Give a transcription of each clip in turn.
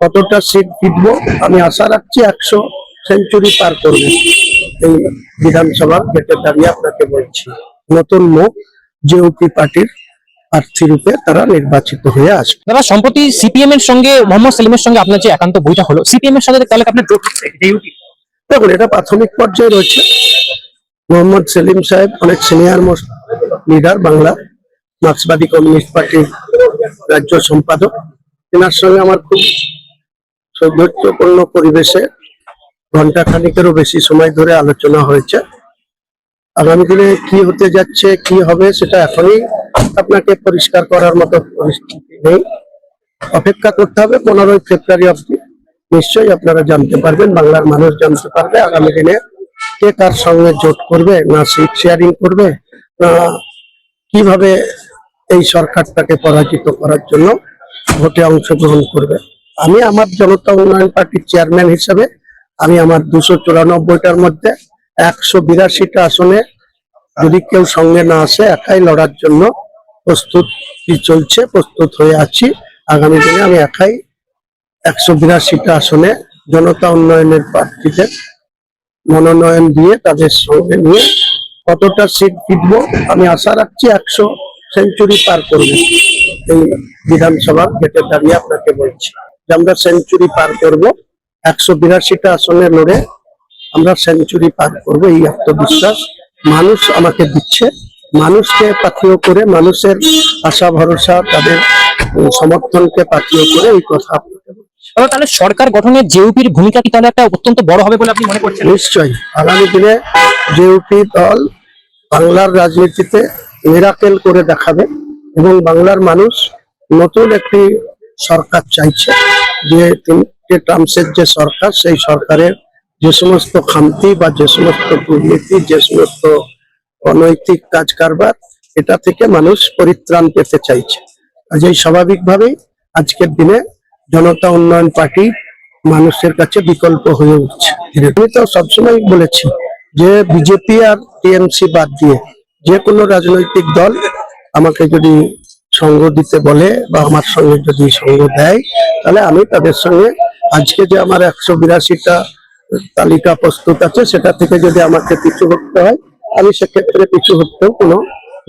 কতটা সিট জিতবো আমি আশা রাখছি 100 সেঞ্চুরি পার করবে। এই বিধানসভার গেটে দাঁড়িয়ে আপনাকে বলছি, নতুন মুখ জেউপি পার্টির প্রার্থী রূপে তারা নির্বাচিত হয়ে আসবে। দাদা, সম্প্রতি সিপিএম এর সঙ্গে মোহাম্মদ সেলিমের সঙ্গে আপনার যে একান্ত বৈঠক হলো, সিপিএম এর সাথে তাহলে আপনার জোট হচ্ছে জেইউপি? দেখুন, এটা প্রাথমিক পর্যায়ে রয়েছে। মোহাম্মদ সেলিম সাহেব অনেক সিনিয়র মোস্ট লিডার, বাংলা মার্ক্সবাদী কমিউনিস্ট পার্টির রাজ্য সম্পাদক। এনার সঙ্গে আমার খুব সৌন্দর্যপূর্ণ পরিবেশে ঘন্টা খানিকেরও বেশি সময় ধরে আলোচনা হয়েছে। আগামী দিনে কি হতে যাচ্ছে, কি হবে, সেটা এখনই আপনাকে পরিষ্কার করার মতো পরিস্থিতি নেই। অপেক্ষা করতে হবে 15ই ফেব্রুয়ারি অবধি। নিশ্চয়ই আপনারা জানতে পারবেন, বাংলার মানুষ জানতে পারবে আগামী দিনে কে কার সঙ্গে জোট করবে, না সিট শেয়ারিং করবে, না কিভাবে এই সরকারটাকে পরাজিত করার জন্য ভোটে অংশগ্রহণ করবে। আমি আমার জনতা উন্নয়ন পার্টির চেয়ারম্যান হিসেবে আমি আমার 294টার মধ্যে 182টা আসনে যদি কেউ সঙ্গে না আসে একাই লড়ার জন্য প্রস্তুত হয়ে আছি। আগামী দিনে আমি একাই 182টা আসনে জনতা উন্নয়নের প্রার্থীদের মনোনয়ন দিয়ে তাদের সঙ্গে নিয়ে কতটা সিট জিতবো আমি আশা রাখছি 100 সেঞ্চুরি পার করবে। এই বিধানসভার গেটে দাঁড়িয়ে আপনাকে বলছি যে আমরা সেঞ্চুরি পার করবো। 182টা আসনে লড়ে আমরা সেঞ্চুরি পার করবো, এই আত্মবিশ্বাস মানুষ আমাকে দিচ্ছে। মানুষকে পাথেয় করে, মানুষের আশা ভরসা, তাদের সমর্থনকে পাথেয় করে এই কথা। তাহলে সরকার গঠনে জেইউপির ভূমিকা কি তাহলে একটা অত্যন্ত বড় হবে বলে আপনি মনে করছেন? নিশ্চয়ই আগামী দিনে জেইউপি দল বাংলার রাজনীতিতে মিরাকেল করে দেখাবে এবং বাংলার মানুষ নতুন একটি সরকার চাইছে। যে 3টে টার্মসের যে সরকার, সেই সরকারের যে সমস্ত খামতি বা যে সমস্ত দুর্নীতি, যে সমস্ত অনৈতিক কাজ কারবার, এটা থেকে মানুষ পরিত্রাণ পেতে চাইছে। কাজেই স্বাভাবিকভাবেই আজকের দিনে জনতা উন্নয়ন পার্টি মানুষের কাছে বিকল্প হয়ে উঠছে। আমি তো সবসময় বলেছি যে বিজেপি আর টিএমসি বাদ দিয়ে যে কোনো রাজনৈতিক দল আমাকে যদি সঙ্গ দিতে বলে বা আমার সঙ্গে যদি সঙ্গ দেয়, তাহলে আমি তাদের সঙ্গে আজকে যে আমার 182টা তালিকা প্রস্তুত আছে সেটা থেকে যদি আমাকে পিছু হটতে হয়, আমি সেক্ষেত্রে পিছু হটতেও কোনো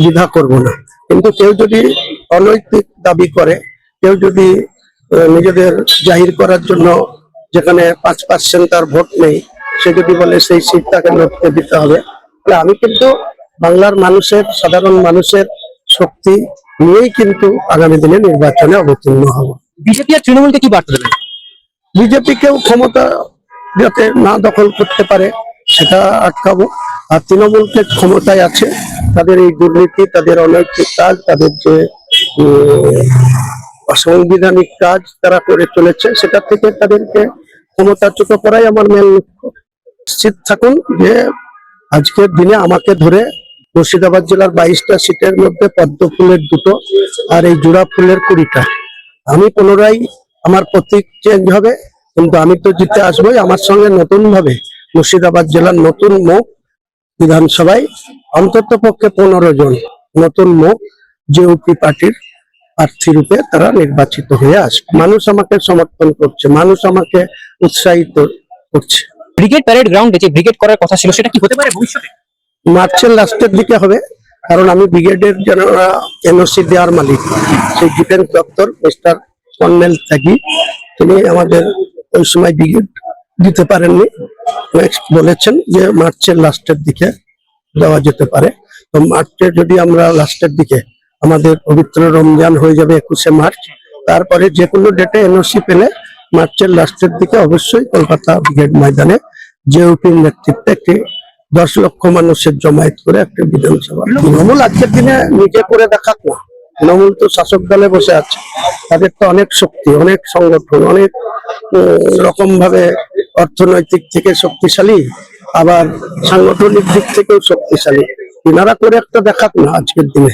দ্বিধা করব না। কিন্তু কেউ যদি অনৈতিক দাবি করে, কেউ যদি নিজেদের জাহির করার জন্য, যেখানে 5% তার ভোট নেই, সে যদি বলে সেই সিট তাকে লড়তে দিতে হবে, তাহলে আমি কিন্তু বাংলার মানুষের, সাধারণ মানুষের শক্তি নিয়েই কিন্তু আগামী দিনে নির্বাচনে অবতীর্ণ হব। বিজেপি আর তৃণমূলকে কি বার্তা দেবেন? বিজেপিকেও ক্ষমতা যাতে না দখল করতে পারে সেটা আটকাবো। আর তৃণমূলকে ক্ষমতায় আছে, তাদের এই দুর্নীতি, তাদের অনৈতিক কাজ, তাদের যে অসাংবিধানিক কাজ তারা করে চলেছে, সেটা থেকে তাদেরকে ক্ষমতাচ্যুত করাই আমার মেন লক্ষ্য। নিশ্চিত থাকুন যে আজকের দিনে আমাকে ধরে মুর্শিদাবাদ জেলার 22টা সিটের মধ্যে পদ্ম ফুলের 2টো আর এই জোড়া ফুলের 20টা, আমি পুনরায় আমার প্রতীক চেঞ্জ হবে, কিন্তু আমি তো জিতে আসবোই। আমার সঙ্গে নতুন ভাবে মুর্শিদাবাদ জেলার নতুন মুখ বিধানসভায় অন্তত পক্ষে 15 জন নতুন মুখ জেইউপি পার্টির প্রার্থী রূপে তারা নির্বাচিত হয়ে আসবে। মানুষ আমাকে সমর্থন করছে, মানুষ আমাকে উৎসাহিত করছে। ব্রিগেড প্যারেড গ্রাউন্ডে যে ব্রিগেড করার কথা ছিল, সেটা কি হতে পারে ভবিষ্যতে? মার্চের লাস্টের দিকে হবে, কারণ আমি ব্রিগেডের যারা এনওসি দেওয়ার মালিক, সেই ডিফেন্স দপ্তর মিস্টার কর্নেল ত্যাগী, তিনি আমাদের ওই সময় ব্রিগেড দিতে পারেননি। নেক্সট বলেছেন যে মার্চের লাস্টের দিকে দেওয়া যেতে পারে। তো মার্চের যদি আমরা লাস্টের দিকে, আমাদের পবিত্র রমজান হয়ে যাবে 21শে মার্চ, তারপরে যে কোনো ডেটে এনওসি পেলে মার্চের লাস্টের দিকে অবশ্যই কলকাতা ব্রিগেড ময়দানে জেইউপির নেতৃত্বে একটি 10 লক্ষ মানুষের জমায়েত করে একটা বিধানসভা। তৃণমূল আজকের দিনে নিজে করে দেখাক না, তৃণমূল তো শাসক দলে বসে আছে, তাদের তো অনেক শক্তি, অনেক সংগঠন, অনেক রকম ভাবে অর্থনৈতিক থেকে শক্তিশালী, আবার সাংগঠনিক দিক থেকেও শক্তিশালী। এনারা করে একটা দেখাক না আজকের দিনে।